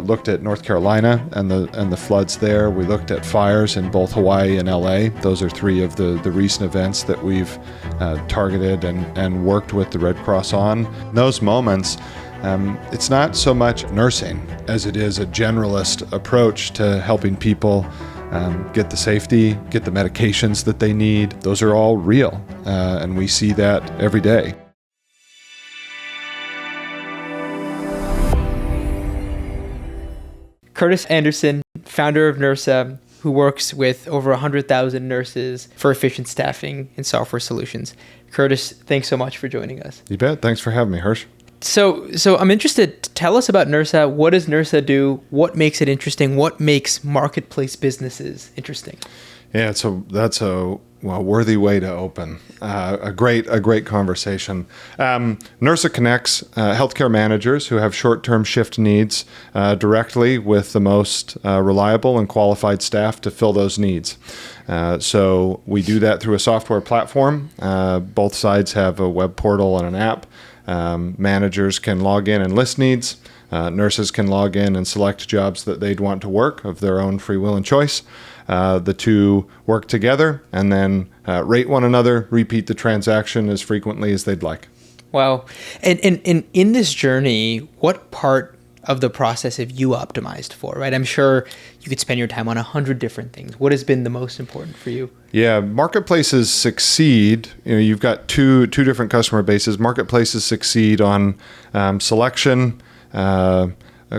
looked at North Carolina and the floods there. We looked at fires in both Hawaii and LA. Those are three of the recent events that we've targeted and worked with the Red Cross on. In those moments, it's not so much nursing as it is a generalist approach to helping people get the safety, get the medications that they need. Those are all real, and we see that every day. Curtis Anderson, founder of Nursa, who works with over 100,000 nurses for efficient staffing and software solutions. Curtis, thanks so much for joining us. You bet. Thanks for having me, Hirsch. So I'm interested. Tell us about Nursa. What does Nursa do? What makes it interesting? What makes marketplace businesses interesting? Yeah, so that's a worthy way to open a great conversation. Nursa connects healthcare managers who have short-term shift needs directly with the most reliable and qualified staff to fill those needs. So we do that through a software platform. Both sides have a web portal and an app. Managers can log in and list needs. Nurses can log in and select jobs that they'd want to work of their own free will and choice. The two work together and then rate one another, repeat the transaction as frequently as they'd like. Wow. And in this journey, what part of the process have you optimized for, right? I'm sure you could spend your time on 100 different things. What has been the most important for you? Yeah, marketplaces succeed. You've got two different customer bases. Marketplaces succeed on selection,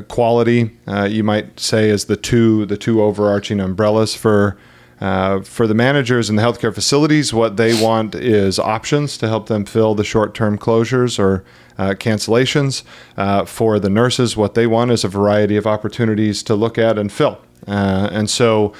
quality. You might say as the two overarching umbrellas for the managers in the healthcare facilities. What they want is options to help them fill the short-term closures or cancellations. For the nurses, what they want is a variety of opportunities to look at and fill. And so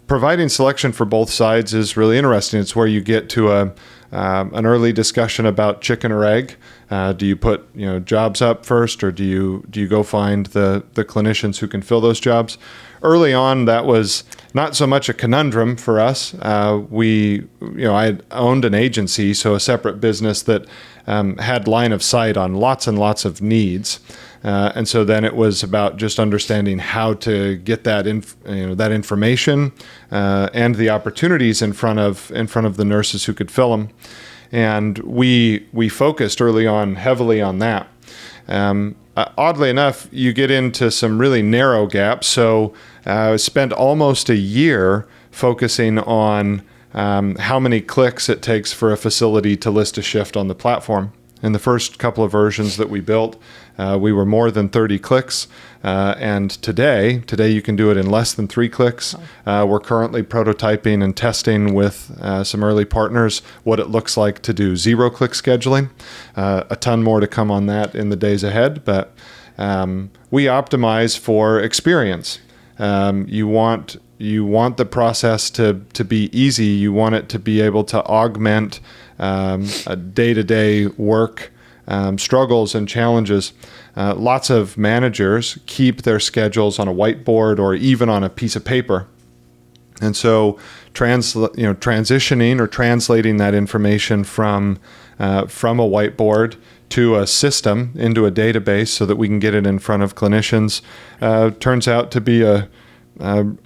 providing selection for both sides is really interesting. It's where you get to an early discussion about chicken or egg. Do you put jobs up first, or do you go find the clinicians who can fill those jobs? Early on, that was not so much a conundrum for us. I owned an agency, so a separate business that had line of sight on lots and lots of needs. And so then it was about just understanding how to get that that information and the opportunities in front of the nurses who could fill them. And we focused early on heavily on that. Oddly enough, you get into some really narrow gaps. So I spent almost a year focusing on how many clicks it takes for a facility to list a shift on the platform. In the first couple of versions that we built, we were more than 30 clicks. And today you can do it in less than 3 clicks. We're currently prototyping and testing with some early partners what it looks like to do 0-click scheduling. A ton more to come on that in the days ahead, but we optimize for experience. You want the process to be easy. You want it to be able to augment a day-to-day work struggles and challenges. Lots of managers keep their schedules on a whiteboard or even on a piece of paper. And so transitioning or translating that information from a whiteboard to a system into a database so that we can get it in front of clinicians turns out to be a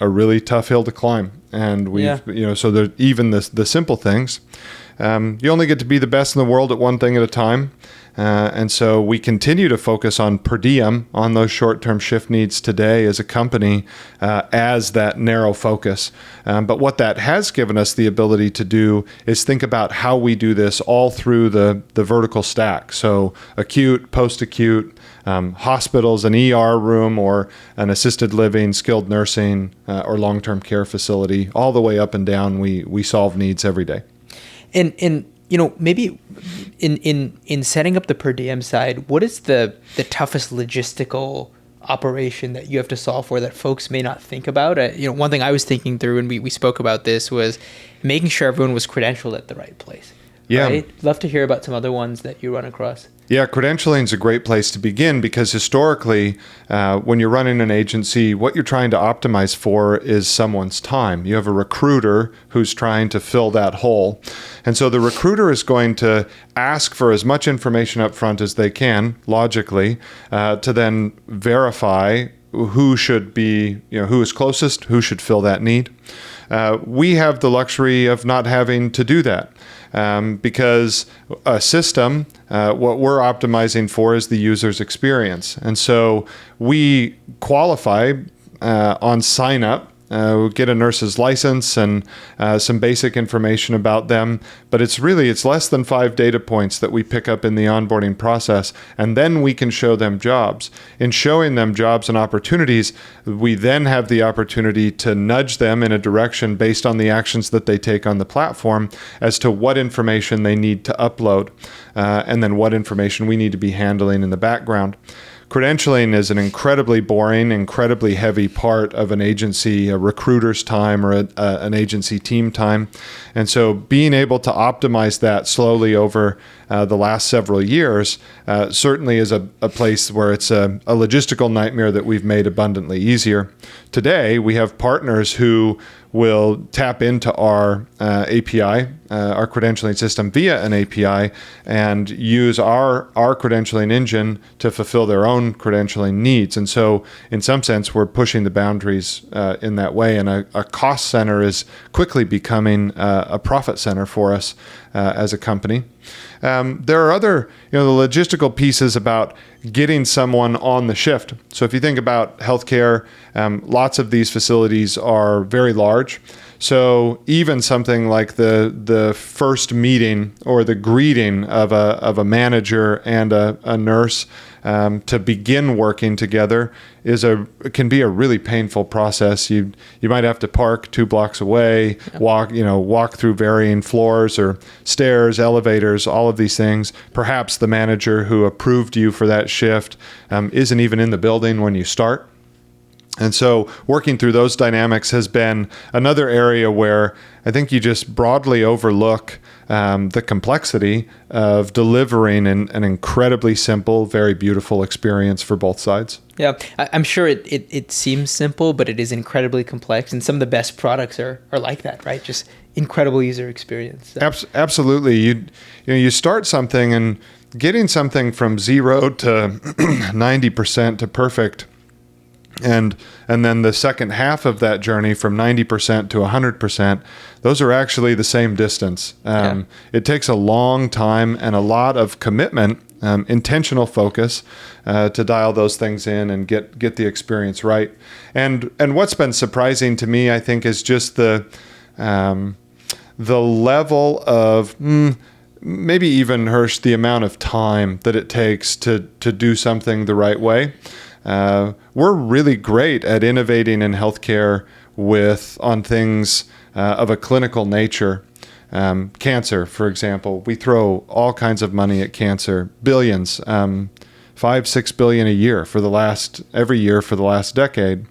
really tough hill to climb. And so there, even the simple things, you only get to be the best in the world at one thing at a time. And so we continue to focus on per diem, on those short-term shift needs today as a company as that narrow focus. But what that has given us the ability to do is think about how we do this all through the vertical stack. So acute, post-acute, hospitals, an ER room, or an assisted living, skilled nursing, or long-term care facility, all the way up and down, we solve needs every day. And maybe in setting up the per diem side, what is the toughest logistical operation that you have to solve for that folks may not think about? One thing I was thinking through, and we spoke about this, was making sure everyone was credentialed at the right place. Yeah. Right? Love to hear about some other ones that you run across. Yeah, credentialing is a great place to begin because historically, when you're running an agency, what you're trying to optimize for is someone's time. You have a recruiter who's trying to fill that hole. And so the recruiter is going to ask for as much information up front as they can, logically, to then verify who should be, who is closest, who should fill that need. We have the luxury of not having to do that. Because a system, what we're optimizing for is the user's experience. And so we qualify on sign up. We get a nurse's license and some basic information about them, but it's less than 5 data points that we pick up in the onboarding process, and then we can show them jobs. In showing them jobs and opportunities, we then have the opportunity to nudge them in a direction based on the actions that they take on the platform as to what information they need to upload, and then what information we need to be handling in the background. Credentialing is an incredibly boring, incredibly heavy part of an agency, a recruiter's time or an agency team time. And so being able to optimize that slowly over the last several years certainly is a place where it's a logistical nightmare that we've made abundantly easier. Today, we have partners who will tap into our API, our credentialing system via an API, and use our credentialing engine to fulfill their own credentialing needs. And so in some sense, we're pushing the boundaries in that way. And a cost center is quickly becoming a profit center for us as a company. There are other, the logistical pieces about getting someone on the shift. So if you think about healthcare, lots of these facilities are very large. So even something like the first meeting or the greeting of a manager and a nurse to begin working together can be a really painful process. You might have to park 2 blocks away, walk through varying floors or stairs, elevators, all of these things. Perhaps the manager who approved you for that shift isn't even in the building when you start. And so working through those dynamics has been another area where I think you just broadly overlook the complexity of delivering an incredibly simple, very beautiful experience for both sides. Yeah, I'm sure it seems simple, but it is incredibly complex. And some of the best products are like that, right? Just incredible user experience. So. Absolutely. You start something and getting something from 0 to 90% to perfect. And then the second half of that journey from 90% to 100%, those are actually the same distance. It takes a long time and a lot of commitment, intentional focus to dial those things in and get the experience right. And what's been surprising to me, I think, is just the level of maybe even the amount of time that it takes to do something the right way. We're really great at innovating in healthcare on things of a clinical nature. Cancer, for example, we throw all kinds of money at cancer, billions, $5-6 billion a year every year for the last decade.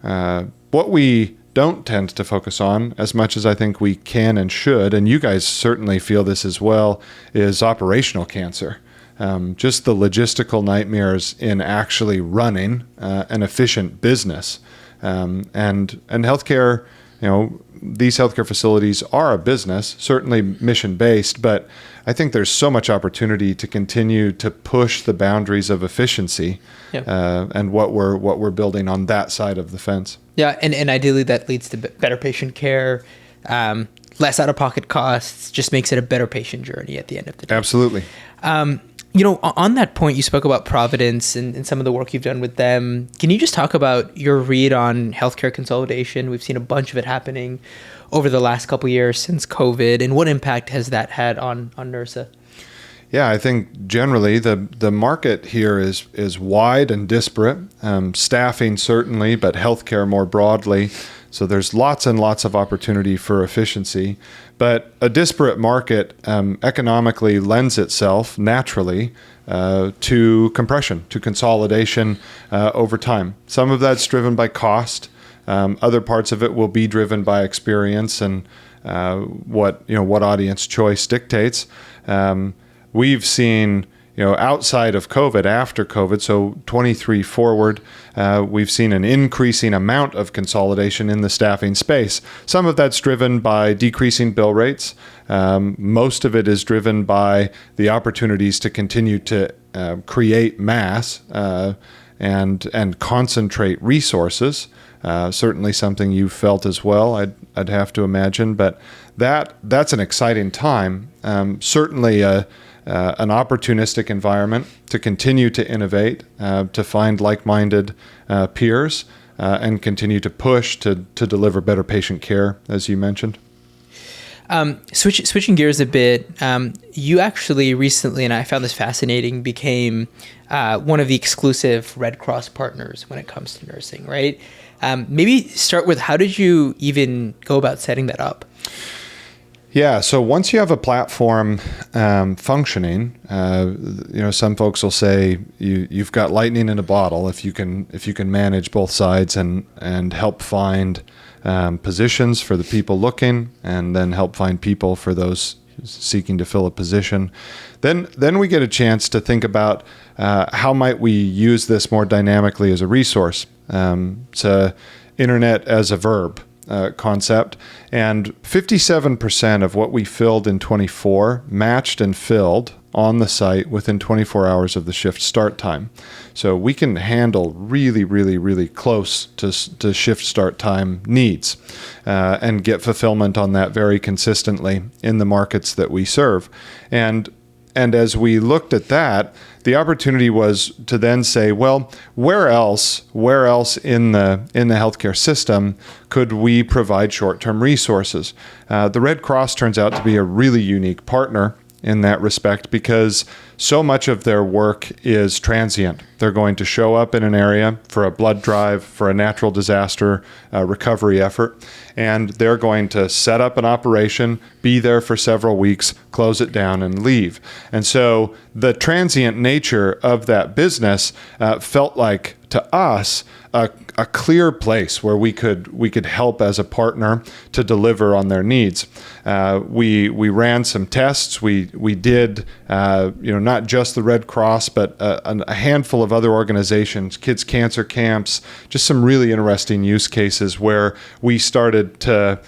What we don't tend to focus on as much as I think we can and should, and you guys certainly feel this as well, is operational cancer. Just the logistical nightmares in actually running an efficient business. And healthcare, these healthcare facilities are a business, certainly mission-based, but I think there's so much opportunity to continue to push the boundaries of efficiency and what we're building on that side of the fence. Yeah, and ideally that leads to better patient care, less out-of-pocket costs, just makes it a better patient journey at the end of the day. Absolutely. On that point, you spoke about Providence and some of the work you've done with them. Can you just talk about your read on healthcare consolidation? We've seen a bunch of it happening over the last couple of years since COVID, and what impact has that had on Nursa? Yeah, I think generally the market here is wide and disparate. Staffing certainly, but healthcare more broadly. So there's lots and lots of opportunity for efficiency. But a disparate market economically lends itself naturally to compression, to consolidation over time. Some of that's driven by cost. Other parts of it will be driven by experience and what audience choice dictates. We've seen, outside of COVID, after COVID, so 23 forward, we've seen an increasing amount of consolidation in the staffing space. Some of that's driven by decreasing bill rates. Most of it is driven by the opportunities to continue to create mass and concentrate resources. Certainly something you felt as well, I'd have to imagine. But that's an exciting time. Certainly an opportunistic environment to continue to innovate, to find like-minded peers, and continue to push to deliver better patient care, as you mentioned. Switching gears a bit, you actually recently, and I found this fascinating, became one of the exclusive Red Cross partners when it comes to nursing, right? Maybe start with, how did you even go about setting that up? Yeah, so once you have a platform functioning, some folks will say you've got lightning in a bottle if you can manage both sides and help find positions for the people looking, and then help find people for those seeking to fill a position. Then we get a chance to think about how might we use this more dynamically as a resource. It's a internet as a verb concept, and 57% of what we filled in 24 matched and filled on the site within 24 hours of the shift start time. So we can handle really, really, really close to shift start time needs and get fulfillment on that very consistently in the markets that we serve. And as we looked at that, the opportunity was to then say, well, where else in the healthcare system could we provide short-term resources? The Red Cross turns out to be a really unique partner in that respect, because so much of their work is transient. They're going to show up in an area for a blood drive, for a natural disaster recovery effort, and they're going to set up an operation, be there for several weeks, close it down, and leave. And so the transient nature of that business felt like, to us, a clear place where we could help as a partner to deliver on their needs. We ran some tests. We did not just the Red Cross, but a handful of other organizations, kids' cancer camps, just some really interesting use cases where we started to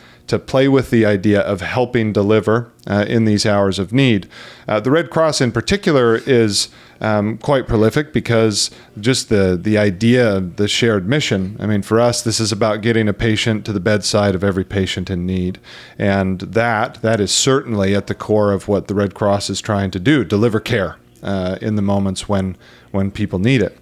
play with the idea of helping deliver in these hours of need. The Red Cross in particular is quite prolific because just the idea, the shared mission. I mean, for us, this is about getting a patient to the bedside of every patient in need. And that is certainly at the core of what the Red Cross is trying to do, deliver care in the moments when people need it.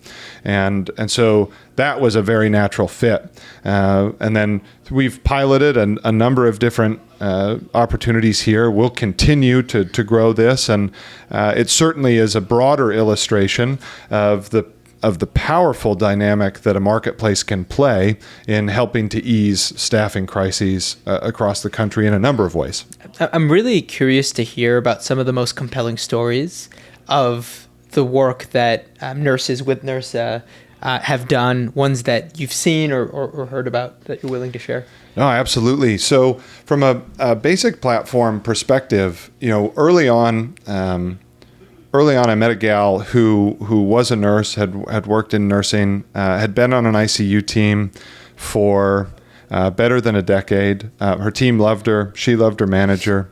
And so that was a very natural fit. And then we've piloted a number of different opportunities here. We'll continue to grow this, and it certainly is a broader illustration of the powerful dynamic that a marketplace can play in helping to ease staffing crises across the country in a number of ways. I'm really curious to hear about some of the most compelling stories of the work that nurses with Nursa have done, ones that you've seen or heard about that you're willing to share. No, absolutely. So from a basic platform perspective, early on I met a gal who was a nurse, had worked in nursing, had been on an ICU team for better than a decade. Her team loved her. She loved her manager.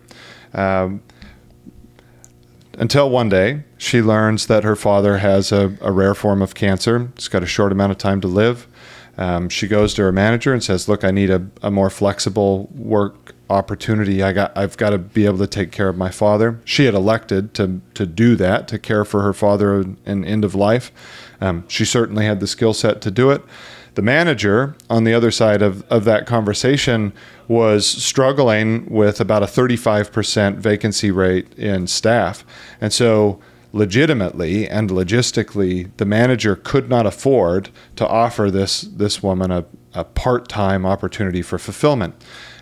Until one day, she learns that her father has a rare form of cancer. He's got a short amount of time to live. She goes to her manager and says, "Look, I need a more flexible work opportunity. I've got to be able to take care of my father." She had elected to do that, to care for her father in end of life. She certainly had the skill set to do it. The manager on the other side of that conversation was struggling with about a 35% vacancy rate in staff. And so legitimately and logistically, the manager could not afford to offer this woman a part-time opportunity for fulfillment.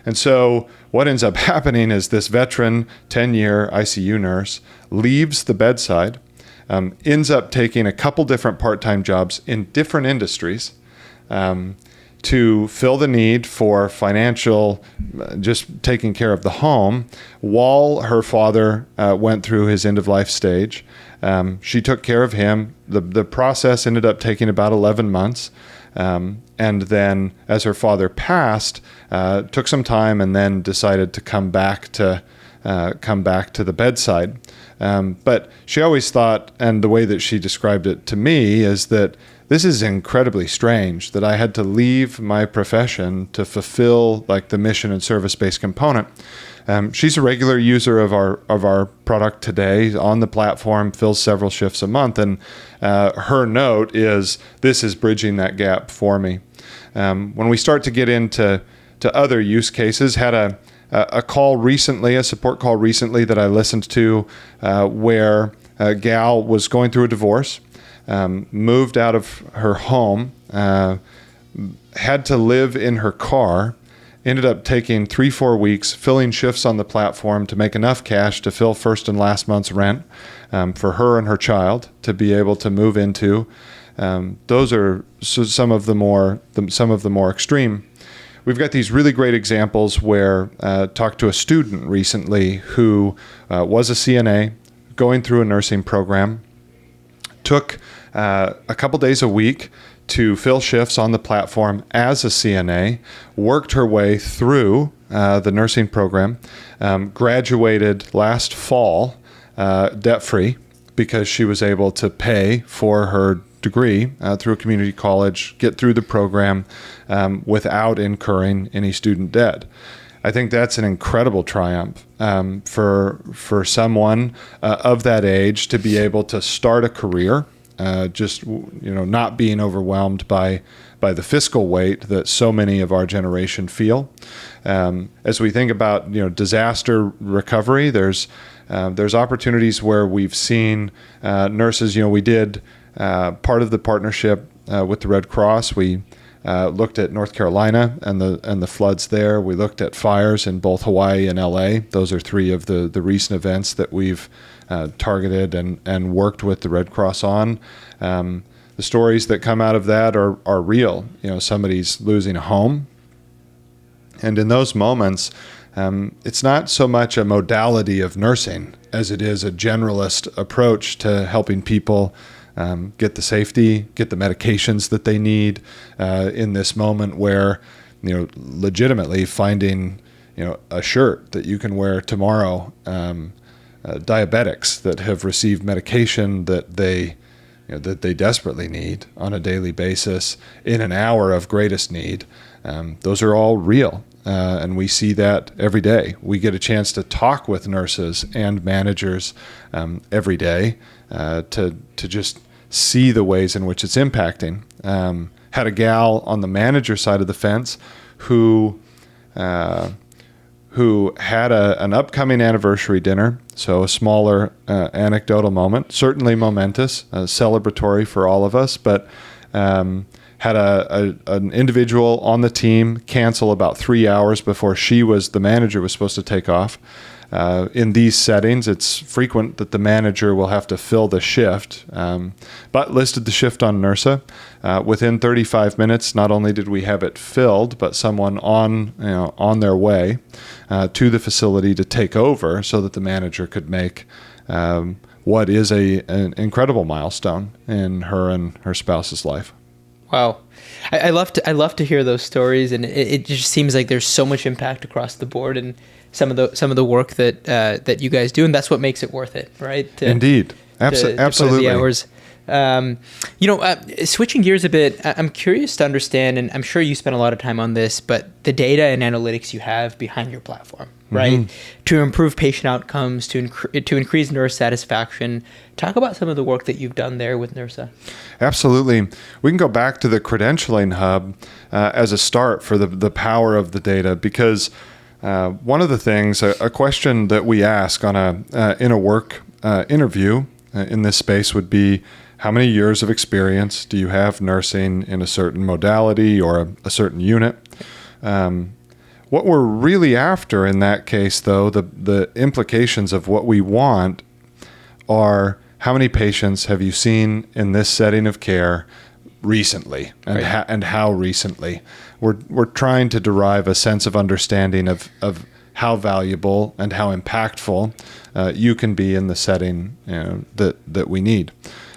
And so what ends up happening is this veteran 10-year ICU nurse leaves the bedside, ends up taking a couple different part-time jobs in different industries, to fill the need for financial, just taking care of the home, while her father went through his end-of-life stage. She took care of him. The process ended up taking about 11 months. And then as her father passed, took some time and then decided to come back to the bedside. But she always thought, and the way that she described it to me, is that this is incredibly strange that I had to leave my profession to fulfill like the mission and service-based component. She's a regular user of our product today on the platform, fills several shifts a month, and her note is, "This is bridging that gap for me." When we start to get into other use cases, had a call recently, a support call recently that I listened to, where a gal was going through a divorce, moved out of her home, had to live in her car. Ended up taking 3-4 weeks, filling shifts on the platform to make enough cash to fill first and last month's rent for her and her child to be able to move into. Those are some of the more extreme. We've got these really great examples where talked to a student recently who was a CNA going through a nursing program, took a couple days a week to fill shifts on the platform as a CNA, worked her way through the nursing program, graduated last fall debt-free because she was able to pay for her degree through a community college, get through the program without incurring any student debt. I think that's an incredible triumph for someone of that age to be able to start a career, not being overwhelmed by the fiscal weight that so many of our generation feel. As we think about disaster recovery, there's opportunities where we've seen nurses. We did part of the partnership with the Red Cross. We looked at North Carolina and the floods there. We looked at fires in both Hawaii and LA. Those are 3 of the recent events that we've targeted and worked with the Red Cross on. The stories that come out of that are real. Somebody's losing a home. And in those moments, it's not so much a modality of nursing as it is a generalist approach to helping people get the safety, get the medications that they need in this moment where, legitimately finding, a shirt that you can wear tomorrow. Diabetics that have received medication that they desperately need on a daily basis in an hour of greatest need. Those are all real. And we see that every day. We get a chance to talk with nurses and managers every day to just see the ways in which it's impacting. Had a gal on the manager side of the fence who had an upcoming anniversary dinner, so a smaller anecdotal moment, certainly momentous, celebratory for all of us, but had an individual on the team cancel about 3 hours before the manager was supposed to take off. In these settings, it's frequent that the manager will have to fill the shift, but listed the shift on Nursa. Within 35 minutes, not only did we have it filled, but someone on their way to the facility to take over so that the manager could make what is an incredible milestone in her and her spouse's life. Wow. I love to hear those stories, and it just seems like there's so much impact across the board, and some of the work that you guys do, and that's what makes it worth it, right? Indeed, absolutely. The hours. Switching gears a bit, I'm curious to understand, and I'm sure you spend a lot of time on this, but the data and analytics you have behind your platform, right? Mm-hmm. To improve patient outcomes, to increase nurse satisfaction. Talk about some of the work that you've done there with Nursa. Absolutely. We can go back to the credentialing hub as a start for the power of the data, because one of the things, a question that we ask in a work interview in this space would be, how many years of experience do you have nursing in a certain modality or a certain unit? What we're really after in that case, though, the implications of what we want are, how many patients have you seen in this setting of care recently, and right. And how recently? We're trying to derive a sense of understanding of how valuable and how impactful you can be in the setting that we need.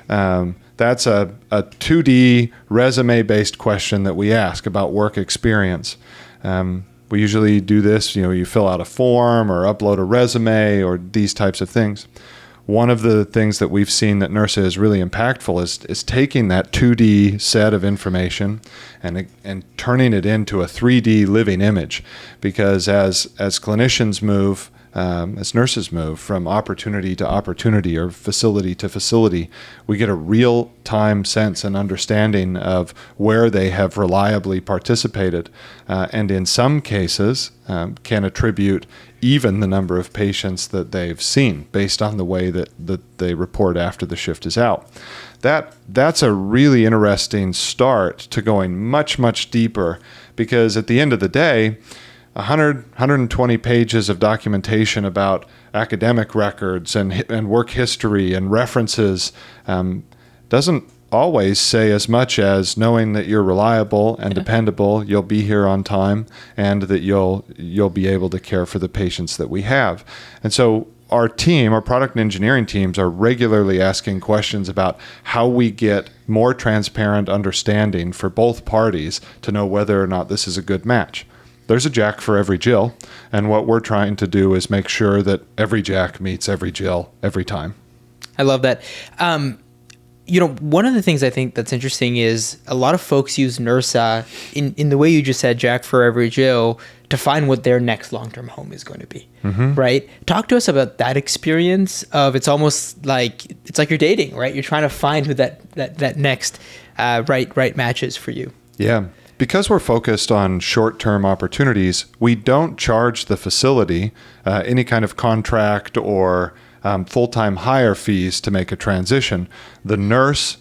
That's a 2D resume-based question that we ask about work experience. We usually do this, you fill out a form or upload a resume or these types of things. one of the things that we've seen that Nursa is really impactful is taking that 2D set of information and turning it into a 3D living image. Because as clinicians move, as nurses move from opportunity to opportunity or facility to facility, we get a real-time sense and understanding of where they have reliably participated, and in some cases can attribute even the number of patients that they've seen based on the way that they report after the shift is out. That's a really interesting start to going much, much deeper, because at the end of the day, 120 pages of documentation about academic records and work history and references doesn't always say as much as knowing that you're reliable and dependable, you'll be here on time, and that you'll be able to care for the patients that we have. And so our product and engineering teams are regularly asking questions about how we get more transparent understanding for both parties to know whether or not this is a good match. There's a Jack for every Jill, and what we're trying to do is make sure that every Jack meets every Jill every time. I love that. One of the things I think that's interesting is a lot of folks use Nursa in the way you just said, Jack for every Jill, to find what their next long-term home is going to be, right? Talk to us about that experience of it's almost like, it's like you're dating, right? You're trying to find who that next right match is for you. Yeah. Because we're focused on short-term opportunities, we don't charge the facility any kind of contract or full-time hire fees to make a transition. The nurse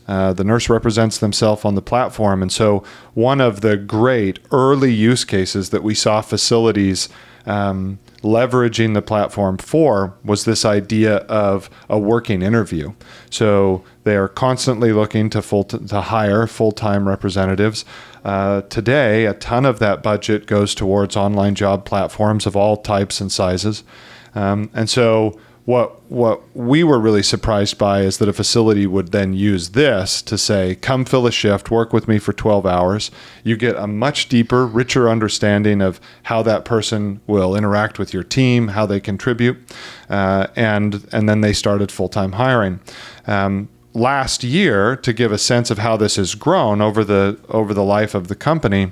represents themselves on the platform, and so one of the great early use cases that we saw facilities leveraging the platform for was this idea of a working interview. So they are constantly looking to hire full-time representatives. Today, a ton of that budget goes towards online job platforms of all types and sizes. And so what we were really surprised by is that a facility would then use this to say, come fill a shift, work with me for 12 hours. You get a much deeper, richer understanding of how that person will interact with your team, how they contribute, and then they started full-time hiring. Last year, to give a sense of how this has grown over the life of the company,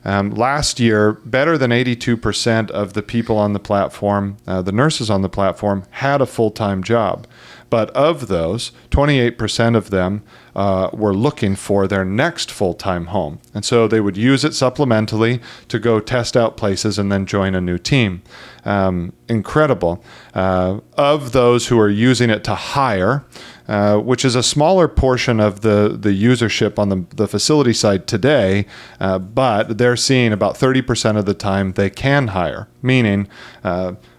last year, better than 82% of the people on the platform, the nurses on the platform, had a full-time job. But of those, 28% of them were looking for their next full-time home. And so they would use it supplementally to go test out places and then join a new team. Incredible. Of those who are using it to hire, which is a smaller portion of the usership on the facility side today, but they're seeing about 30% of the time they can hire, meaning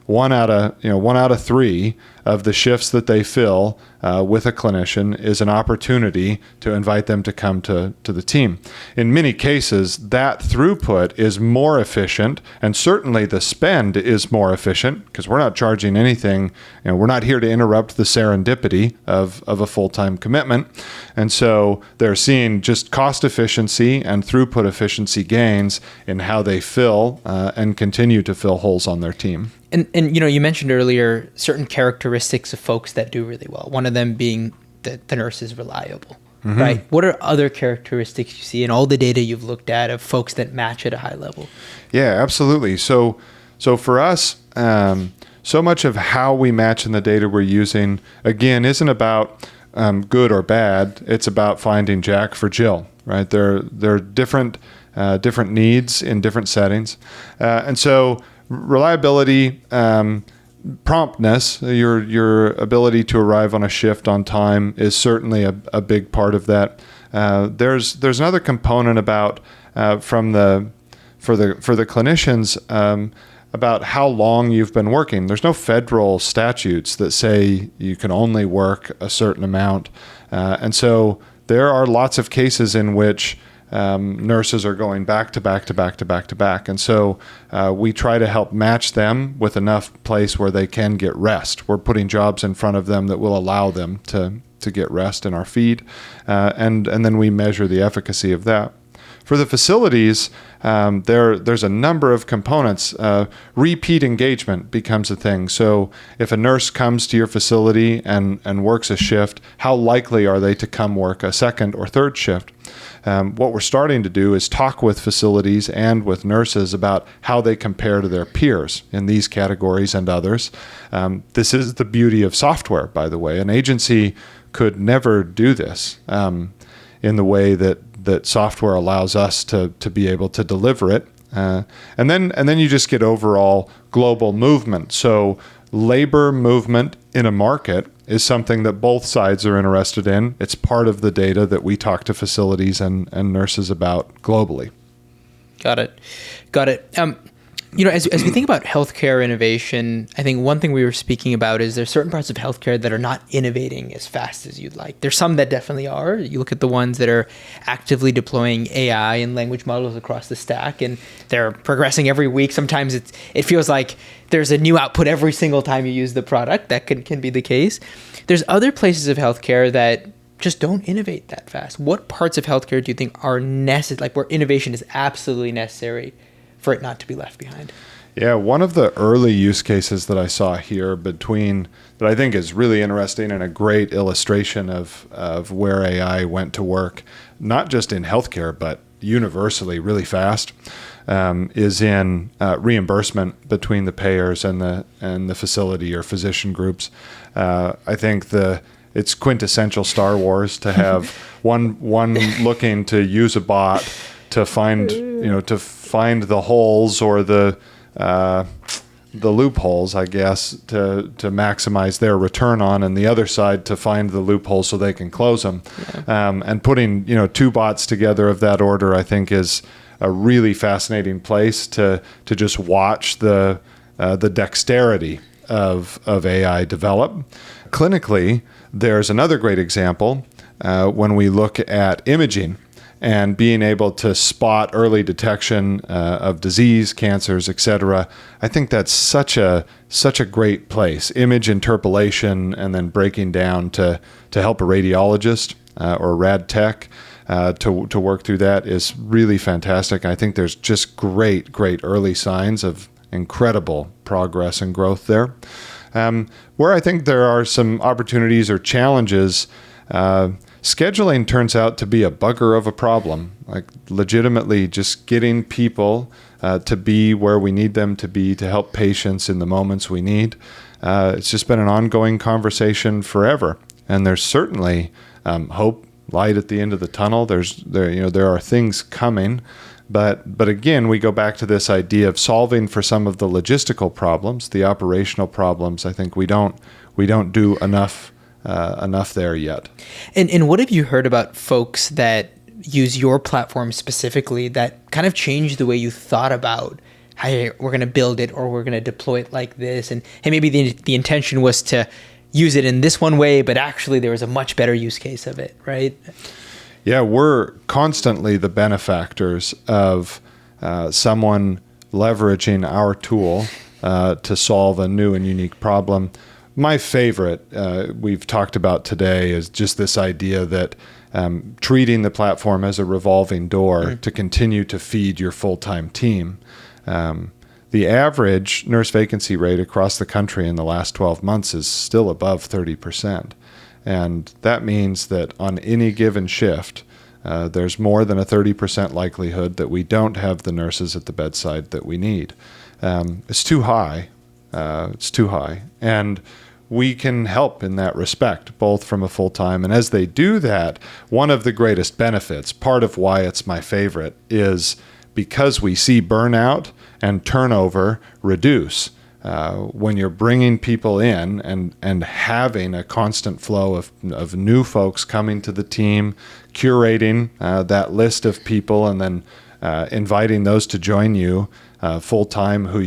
one out of three of the shifts that they fill with a clinician is an opportunity to invite them to come to the team. In many cases, that throughput is more efficient, and certainly the spend is more efficient because we're not charging anything. We're not here to interrupt the serendipity of a full-time commitment. And so they're seeing just cost efficiency and throughput efficiency gains in how they fill and continue to fill holes on their team. And you mentioned earlier certain characteristics of folks that do really well. One of them being that the nurse is reliable, right? What are other characteristics you see in all the data you've looked at of folks that match at a high level? Yeah, absolutely. So for us, so much of how we match in the data we're using, again, isn't about good or bad. It's about finding Jack for Jill, right? There are different needs in different settings, and so reliability, promptness, your ability to arrive on a shift on time is certainly a big part of that. There's another component about for the clinicians about how long you've been working. There's no federal statutes that say you can only work a certain amount, and so there are lots of cases in which nurses are going back to back. And so we try to help match them with enough place where they can get rest. We're putting jobs in front of them that will allow them to get rest in our feed. And then we measure the efficacy of that. For the facilities, there's a number of components. Repeat engagement becomes a thing. So if a nurse comes to your facility and works a shift, how likely are they to come work a second or third shift? What we're starting to do is talk with facilities and with nurses about how they compare to their peers in these categories and others. This is the beauty of software, by the way. An agency could never do this in the way that software allows us to be able to deliver it. And then you just get overall global movement. So labor movement in a market is something that both sides are interested in. It's part of the data that we talk to facilities and nurses about globally. Got it. As we think about healthcare innovation, I think one thing we were speaking about is there's certain parts of healthcare that are not innovating as fast as you'd like. There's some that definitely are. You look at the ones that are actively deploying AI and language models across the stack, and they're progressing every week. Sometimes it feels like there's a new output every single time you use the product. That can be the case. There's other places of healthcare that just don't innovate that fast. What parts of healthcare do you think are necessary, like where innovation is absolutely necessary for it not to be left behind? Yeah, one of the early use cases that I saw here that I think is really interesting and a great illustration of where AI went to work, not just in healthcare, but universally really fast, is in reimbursement between the payers and the facility or physician groups. I think it's quintessential Star Wars to have one looking to use a bot to find the holes or the loopholes, I guess, to maximize their return on, and the other side to find the loopholes so they can close them. Yeah. And putting two bots together of that order, I think, is a really fascinating place to just watch the dexterity of AI develop. Clinically, there's another great example when we look at imaging and being able to spot early detection of disease, cancers, etc. I think that's such a great place. Image interpolation and then breaking down to help a radiologist or rad tech to work through that is really fantastic. I think there's just great early signs of incredible progress and growth there. Where I think there are some opportunities or challenges, scheduling turns out to be a bugger of a problem. Like legitimately just getting people to be where we need them to be to help patients in the moments we need. It's just been an ongoing conversation forever. And there's certainly hope, light at the end of the tunnel. There are things coming. But again, we go back to this idea of solving for some of the logistical problems, the operational problems. I think we don't do enough there yet. And what have you heard about folks that use your platform specifically that kind of changed the way you thought about, hey, we're going to build it or we're going to deploy it like this, and hey, maybe the intention was to use it in this one way, but actually there was a much better use case of it, right? Yeah, we're constantly the benefactors of someone leveraging our tool to solve a new and unique problem. My favorite we've talked about today is just this idea that treating the platform as a revolving door to continue to feed your full-time team. The average nurse vacancy rate across the country in the last 12 months is still above 30%. And that means that on any given shift, there's more than a 30% likelihood that we don't have the nurses at the bedside that we need. It's too high. And we can help in that respect, both from a full-time. And as they do that, one of the greatest benefits, part of why it's my favorite, is because we see burnout and turnover reduce. When you're bringing people in and having a constant flow of new folks coming to the team, curating that list of people, and then inviting those to join you full time, who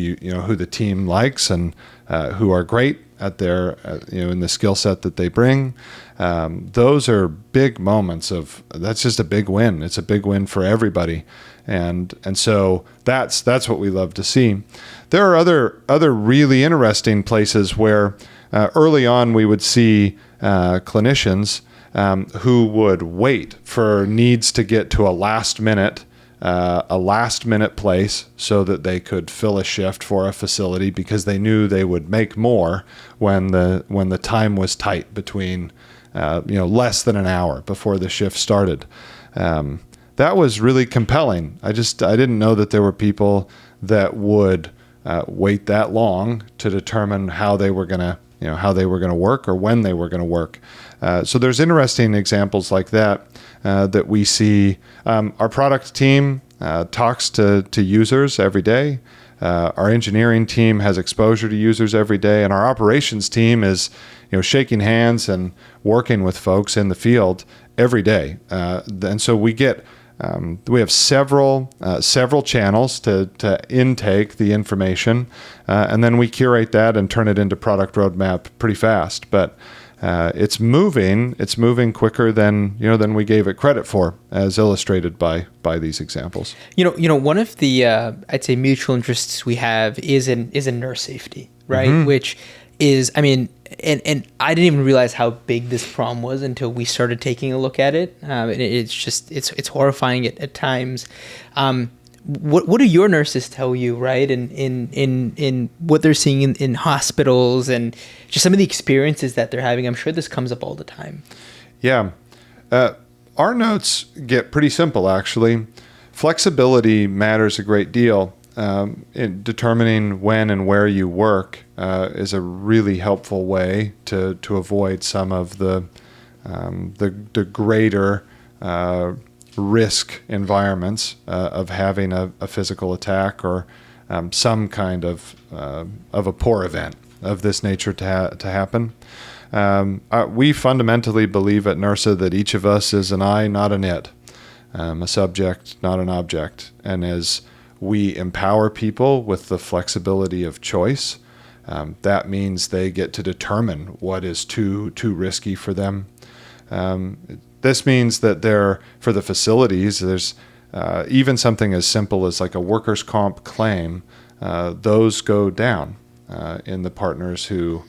the team likes and who are great at their in the skill set that they bring. Those are big moments that's just a big win. It's a big win for everybody. And so that's what we love to see. There are other really interesting places where early on we would see clinicians who would wait for needs to get to a last minute a last-minute place so that they could fill a shift for a facility because they knew they would make more when the time was tight between less than an hour before the shift started. That was really compelling. I didn't know that there were people that would wait that long to determine how they were going to work or when they were going to work. So there's interesting examples like that that we see. Our product team talks to users every day. Our engineering team has exposure to users every day, and our operations team is shaking hands and working with folks in the field every day. And so we have several channels to intake the information, and then we curate that and turn it into product roadmap pretty fast. But it's moving quicker than we gave it credit for, as illustrated by these examples. One of the I'd say mutual interests we have is in nurse safety, right? Mm-hmm. Which is, and I didn't even realize how big this problem was until we started taking a look at it. And it's horrifying at times. What do your nurses tell you, right? In what they're seeing in hospitals and just some of the experiences that they're having? I'm sure this comes up all the time. Yeah. Our notes get pretty simple, actually. Flexibility matters a great deal. In determining when and where you work is a really helpful way to avoid some of the greater risk environments of having a physical attack or some kind of a poor event of this nature to happen. We fundamentally believe at Nursa that each of us is an I, not an it, a subject, not an object. And as we empower people with the flexibility of choice, that means they get to determine what is too risky for them. This means that for the facilities, there's even something as simple as like a workers' comp claim. Those go down in the partners who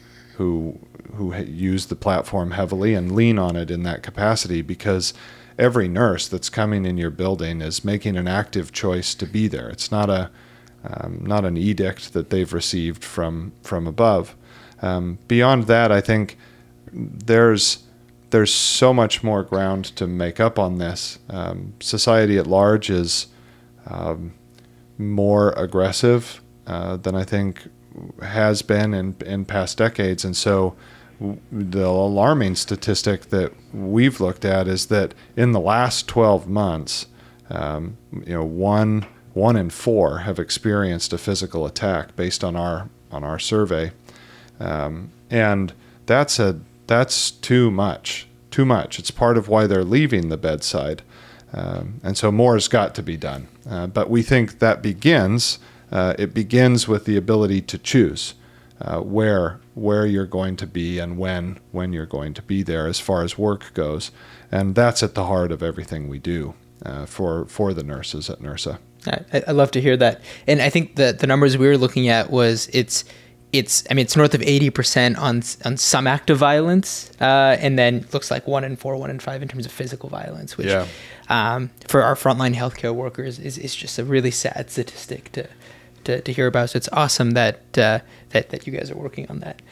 use the platform heavily and lean on it in that capacity, because every nurse that's coming in your building is making an active choice to be there. It's not an edict that they've received from above. Beyond that, I think there's so much more ground to make up on this. Society at large is more aggressive than I think has been in past decades. And so the alarming statistic that we've looked at is that in the last 12 months, one in four have experienced a physical attack based on our survey. And that's too much. It's part of why they're leaving the bedside. And so more has got to be done. But we think that begins with the ability to choose where you're going to be and when you're going to be there as far as work goes. And that's at the heart of everything we do for the nurses at Nursa. I love to hear that. And I think the numbers we were looking at was it's north of 80% on some act of violence, and then looks like 1 in 4, 1 in 5 in terms of physical violence, which for our frontline healthcare workers is just a really sad statistic to hear about. So it's awesome that you guys are working on that.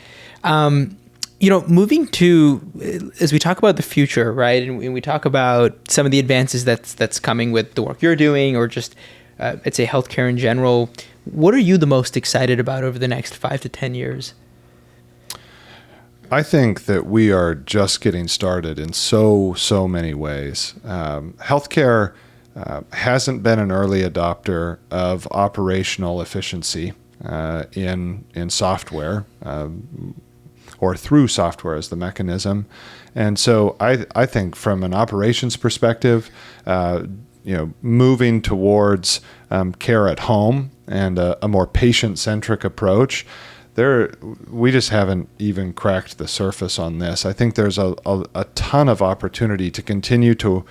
Moving to, as we talk about the future, right, and we talk about some of the advances that's coming with the work you're doing, or just I'd say healthcare in general. What are you the most excited about over the next 5 to 10 years? I think that we are just getting started in so many ways. Healthcare hasn't been an early adopter of operational efficiency in software or through software as the mechanism. And so I think from an operations perspective, moving towards care at home and a more patient-centric approach, we just haven't even cracked the surface on this. I think there's a ton of opportunity to continue to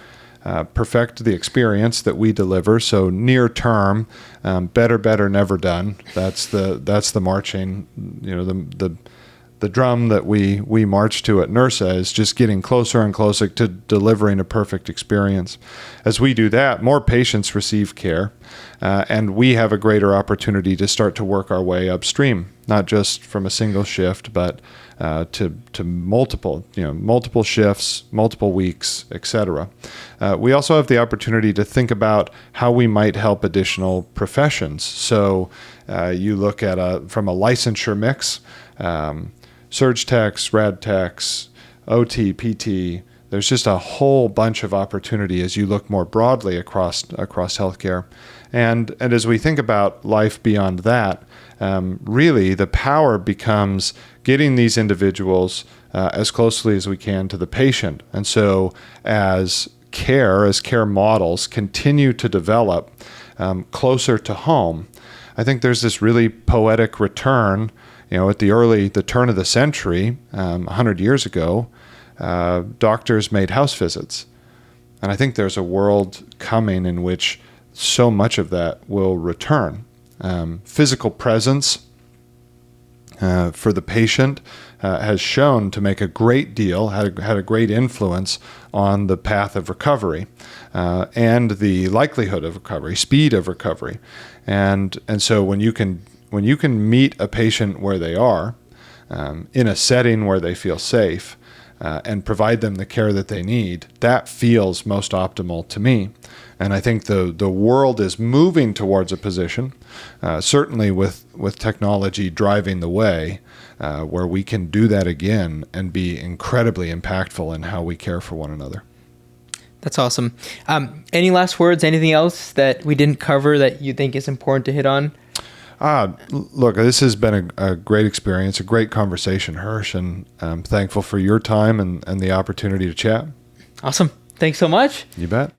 perfect the experience that we deliver. So near term, better, never done. That's the marching, the the drum that we march to at Nursa is just getting closer and closer to delivering a perfect experience. As we do that, more patients receive care, and we have a greater opportunity to start to work our way upstream, not just from a single shift, but to multiple shifts, multiple weeks, etc. We also have the opportunity to think about how we might help additional professions. So you look at from a licensure mix, surge techs, rad techs, OT, PT. There's just a whole bunch of opportunity as you look more broadly across healthcare. And as we think about life beyond that, really the power becomes getting these individuals as closely as we can to the patient. And so as care models continue to develop closer to home, I think there's this really poetic return. At the turn of the century, 100 years ago, doctors made house visits. And I think there's a world coming in which so much of that will return. Physical presence for the patient has shown to make a great deal, had a great influence on the path of recovery and the likelihood of recovery, speed of recovery. And so when you can meet a patient where they are, in a setting where they feel safe, and provide them the care that they need, that feels most optimal to me. And I think the world is moving towards a position, certainly with technology driving the way, where we can do that again and be incredibly impactful in how we care for one another. That's awesome. Any last words, anything else that we didn't cover that you think is important to hit on? Look, this has been a great experience, a great conversation, Hirsch, and I'm thankful for your time and the opportunity to chat. Awesome. Thanks so much. You bet.